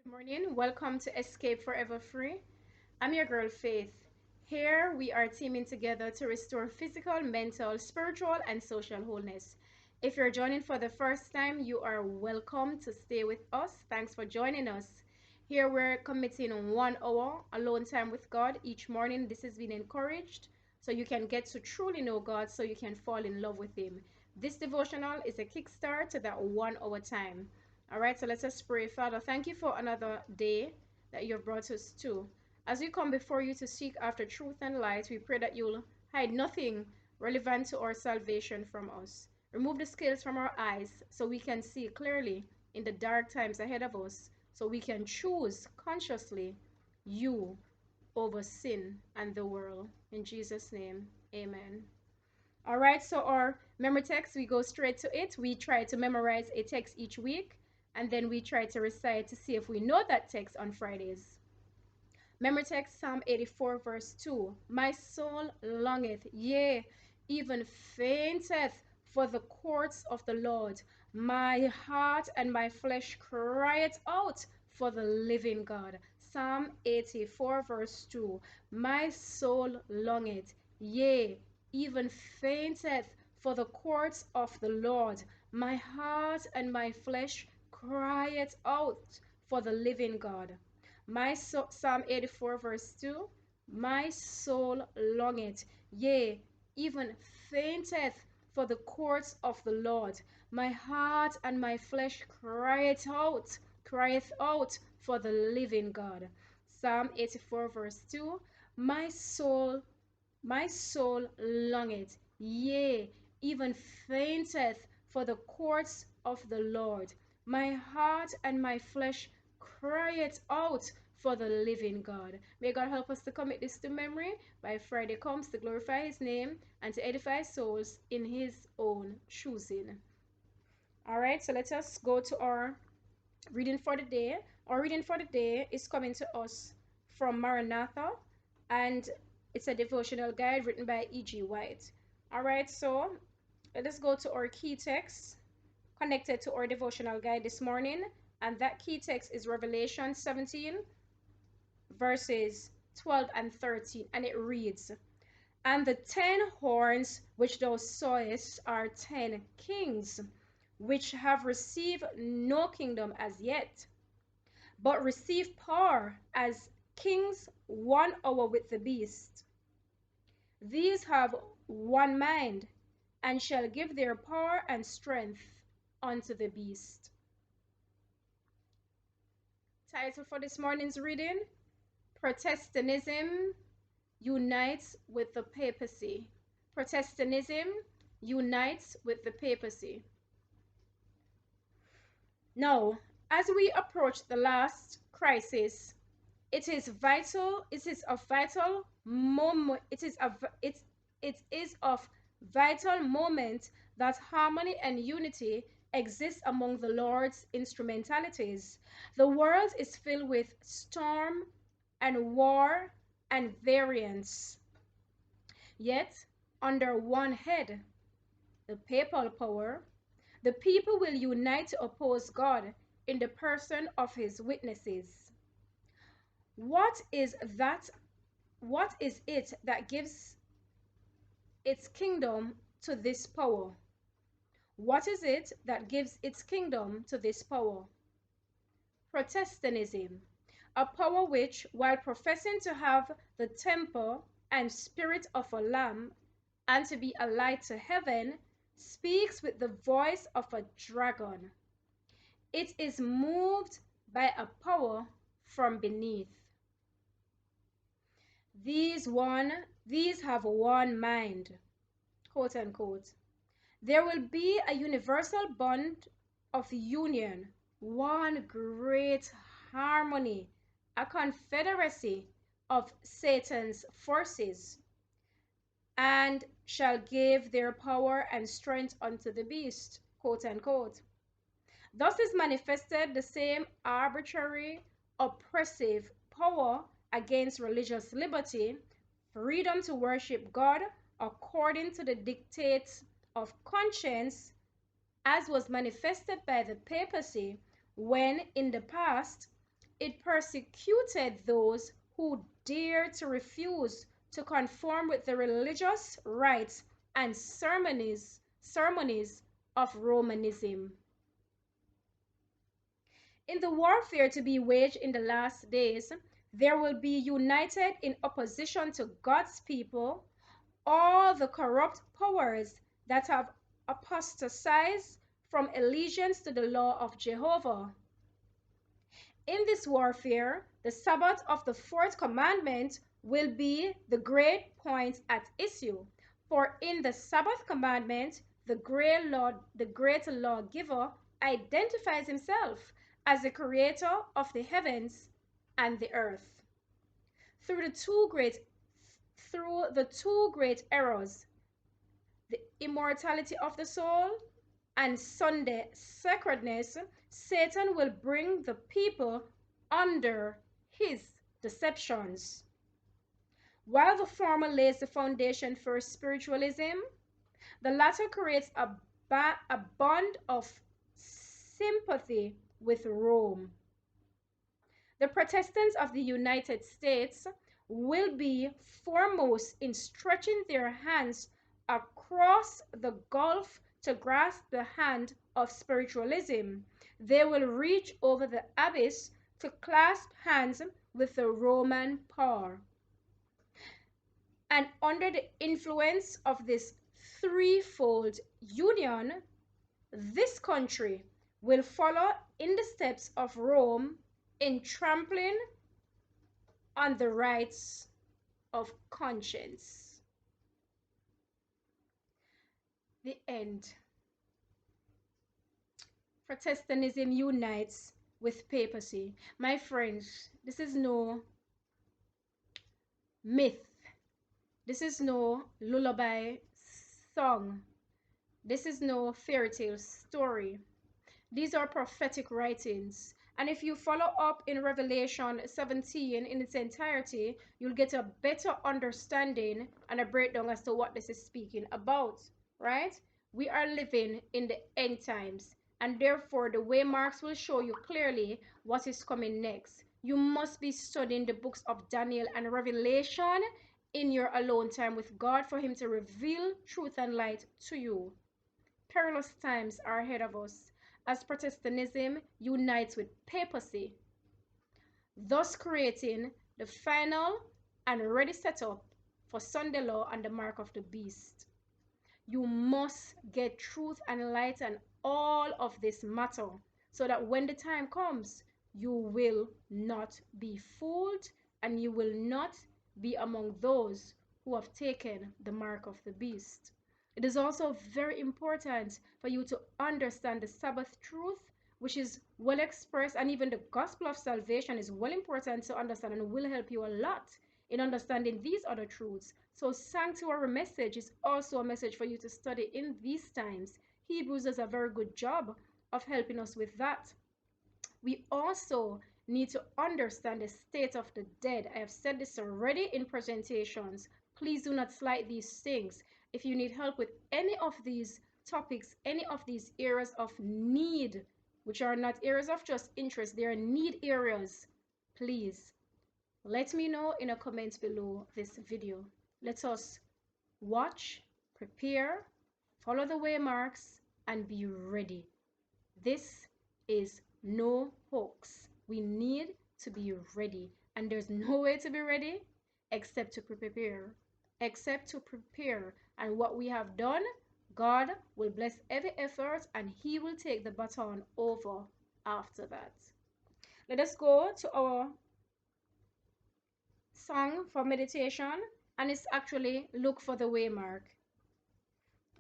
Good morning. Welcome to Escape Forever Free. I'm your girl Faith. Here we are teaming together to restore physical, mental, spiritual, and social wholeness. If you're joining for the first time, you are welcome to stay with us. Thanks for joining us. Here we're committing 1 hour alone time with God each morning. This has been encouraged so you can get to truly know God so you can fall in love with Him. This devotional is a kickstart to that 1 hour time. All right, so let us pray. Father, thank you for another day that you've brought us to. As we come before you to seek after truth and light, we pray that you'll hide nothing relevant to our salvation from us. Remove the scales from our eyes so we can see clearly in the dark times ahead of us, so we can choose consciously you over sin and the world. In Jesus' name, amen. All right, so our memory text, we go straight to it. We try to memorize a text each week, and then we try to recite to see if we know that text on Fridays. Memory text, Psalm 84, verse 2. My soul longeth, yea, even fainteth for the courts of the Lord. My heart and my flesh crieth out for the living God. Psalm 84, verse 2. My soul longeth, yea, even fainteth for the courts of the Lord. My heart and my flesh crieth out for the living God. Psalm 84, verse 2. My soul longeth, yea, even fainteth for the courts of the Lord. My heart and my flesh crieth out for the living God. Psalm 84, verse 2. My soul longeth, yea, even fainteth for the courts of the Lord. My heart and my flesh crieth out for the living God. May God help us to commit this to memory by Friday comes to glorify His name and to edify souls in His own choosing. All right, so let us go to our reading for the day. Our reading for the day is coming to us from Maranatha, and it's a devotional guide written by E.G. White. All right, so let us go to our key text connected to our devotional guide this morning, and that key text is Revelation 17, verses 12 and 13, and it reads, And the 10 horns which thou sawest are 10 kings, which have received no kingdom as yet, but receive power as kings 1 hour with the beast. These have one mind, and shall give their power and strength unto the beast. Title for this morning's reading, Protestantism unites with the Papacy. Protestantism unites with the Papacy. Now, as we approach the last crisis, it is of vital moment that harmony and unity exist among the Lord's instrumentalities. The world is filled with storm and war and variance. Yet, under one head, the papal power, the people will unite to oppose God in the person of His witnesses. What is it that gives its kingdom to this power? What is it that gives its kingdom to this power? Protestantism, a power which, while professing to have the temper and spirit of a lamb and to be a light to heaven, speaks with the voice of a dragon. It is moved by a power from beneath. These have one mind, quote unquote. There will be a universal bond of union, one great harmony, a confederacy of Satan's forces, and shall give their power and strength unto the beast, quote unquote. Thus is manifested the same arbitrary, oppressive power against religious liberty, freedom to worship God according to the dictates of conscience, as was manifested by the papacy when in the past It persecuted those who dared to refuse to conform with the religious rites and ceremonies of Romanism. In the warfare to be waged in the last days, there will be united in opposition to God's people all the corrupt powers that have apostatized from allegiance to the law of Jehovah. In this warfare, the Sabbath of the fourth commandment will be the great point at issue. For in the Sabbath commandment, the great lawgiver identifies himself as the creator of the heavens and the earth. Through the two great errors, the immortality of the soul and Sunday sacredness, Satan will bring the people under his deceptions. While the former lays the foundation for spiritualism, the latter creates a bond of sympathy with Rome. The Protestants of the United States will be foremost in stretching their hands across the gulf to grasp the hand of spiritualism. They will reach over the abyss to clasp hands with the Roman power. And under the influence of this threefold union, this country will follow in the steps of Rome in trampling on the rights of conscience. The end. Protestantism unites with papacy. My friends, this is no myth. This is no lullaby song. This is no fairy tale story. These are prophetic writings. And if you follow up in Revelation 17 in its entirety, you'll get a better understanding and a breakdown as to what this is speaking about, right? We are living in the end times, and therefore the waymarks will show you clearly what is coming next. You must be studying the books of Daniel and Revelation in your alone time with God for him to reveal truth and light to you. Perilous times are ahead of us as Protestantism unites with papacy, thus creating the final and ready setup for Sunday law and the mark of the beast. You must get truth and light and all of this matter so that when the time comes, you will not be fooled and you will not be among those who have taken the mark of the beast. It is also very important for you to understand the Sabbath truth, which is well expressed, and even the gospel of salvation is well important to understand and will help you a lot in understanding these other truths. So sanctuary message is also a message for you to study in these times. Hebrews does a very good job of helping us with that. We also need to understand the state of the dead. I have said this already in presentations. Please do not slight these things. If you need help with any of these topics, any of these areas of need, which are not areas of just interest, they are need areas, please let me know in a comment below this video. Let us watch, prepare, follow the waymarks, and be ready. This is no hoax. We need to be ready, and there's no way to be ready except to prepare. And what we have done, God will bless every effort and he will take the baton over after that. Let us go to our song for meditation, and it's actually Look for the Waymark.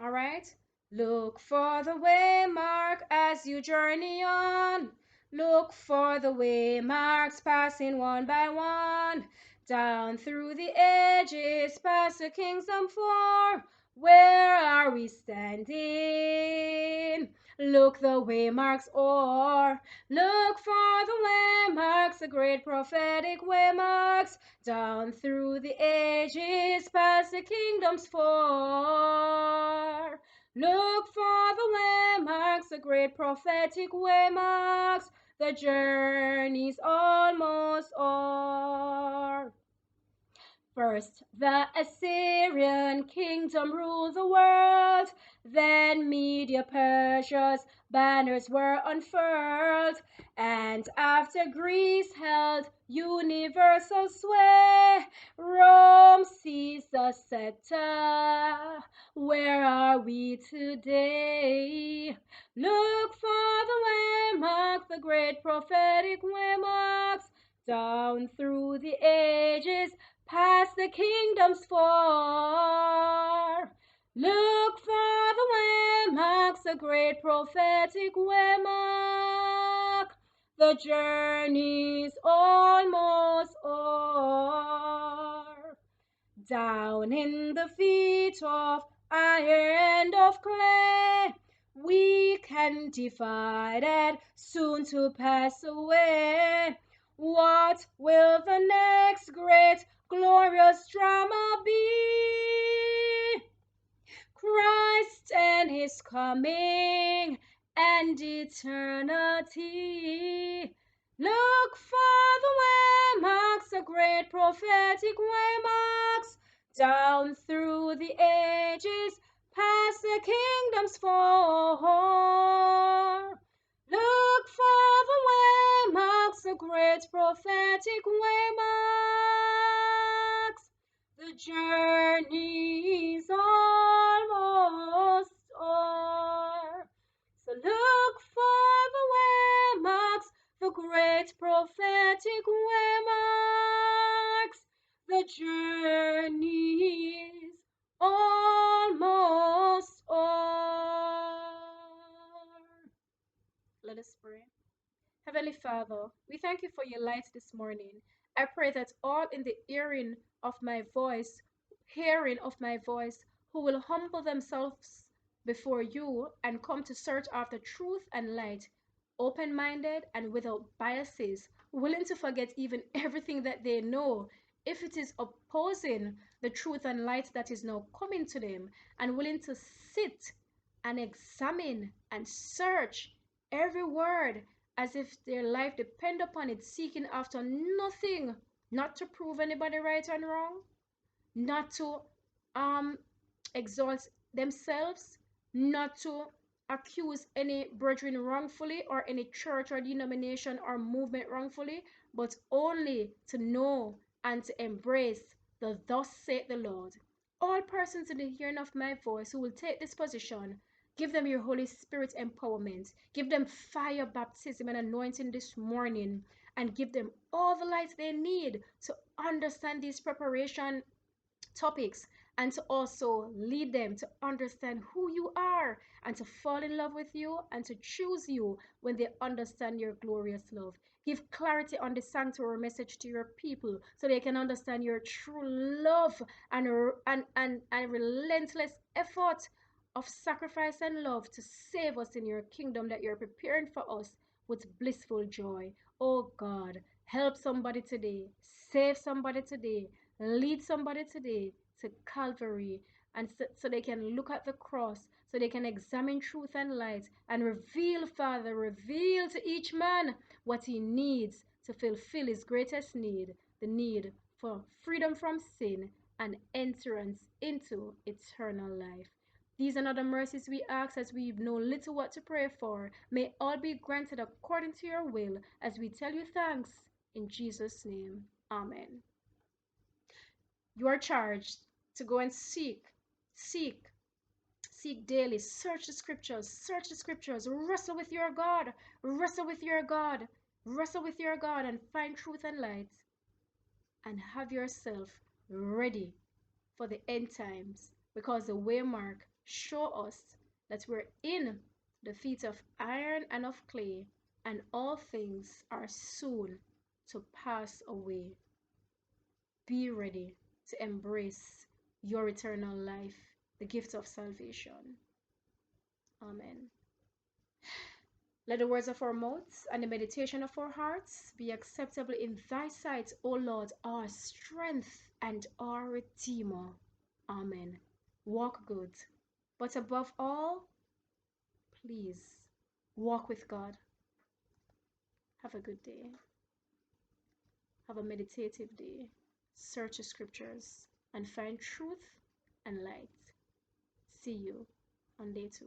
All right, look for the waymark as you journey on. Look for the waymarks passing one by one, down through the ages, past the kingdom floor. Where are we standing? Look the waymarks o'er. Look for the waymarks, the great prophetic waymarks, down through the ages, past the kingdom's floor. Look for the waymarks, the great prophetic waymarks, The journey's almost o'er. First, the Assyrian kingdom ruled the world. Then Media Persia's banners were unfurled. And after Greece held universal sway, Rome seized the scepter. Where are we today? Look for the waymarks, the great prophetic waymarks, down through the ages, past the kingdoms far. Look for the waymarks, a great prophetic waymark. The journey's almost o'er. Down in the feet of iron and of clay, weak and divided, soon to pass away. What will the next great glorious drama be? Christ and his coming and eternity. Look for the waymarks, the great prophetic waymarks, down through the ages, past the kingdoms far. Look for the waymarks, the great prophetic waymarks. The journey's almost o'er. So look for the waymarks, the great prophetic waymarks. The journey's almost o'er. Let us pray. Heavenly Father, we thank you for your light this morning. I pray that all in the hearing of my voice, who will humble themselves before you and come to search after truth and light, open-minded and without biases, willing to forget even everything that they know, if it is opposing the truth and light that is now coming to them, and willing to sit and examine and search every word as if their life depend upon it, seeking after nothing, not to prove anybody right and wrong, not to um exalt themselves, not to accuse any brethren wrongfully or any church or denomination or movement wrongfully, but only to know and to embrace the thus saith the Lord. All persons in the hearing of my voice who will take this position, give them your Holy Spirit empowerment. Give them fire, baptism, and anointing this morning, and give them all the light they need to understand these preparation topics, and to also lead them to understand who you are and to fall in love with you and to choose you when they understand your glorious love. Give clarity on the sanctuary message to your people so they can understand your true love and relentless effort of sacrifice and love to save us in your kingdom that you're preparing for us with blissful joy. Oh God, help somebody today, save somebody today, lead somebody today to Calvary, and so they can look at the cross, so they can examine truth and light, and reveal, Father, reveal to each man what he needs to fulfill his greatest need, the need for freedom from sin and entrance into eternal life. These and other mercies we ask as we know little what to pray for. May all be granted according to your will as we tell you thanks in Jesus' name. Amen. You are charged to go and seek, seek daily, search the scriptures, wrestle with your God, wrestle with your God, wrestle with your God, and find truth and light, and have yourself ready for the end times, because the waymark show us that we're in the feet of iron and of clay, and all things are soon to pass away. Be ready to embrace your eternal life, the gift of salvation. Amen. Let the words of our mouths and the meditation of our hearts be acceptable in thy sight, O Lord, our strength and our Redeemer. Amen. Walk good, but above all, please walk with God. Have a good day. Have a meditative day. Search the scriptures and find truth and light. See you on day 2.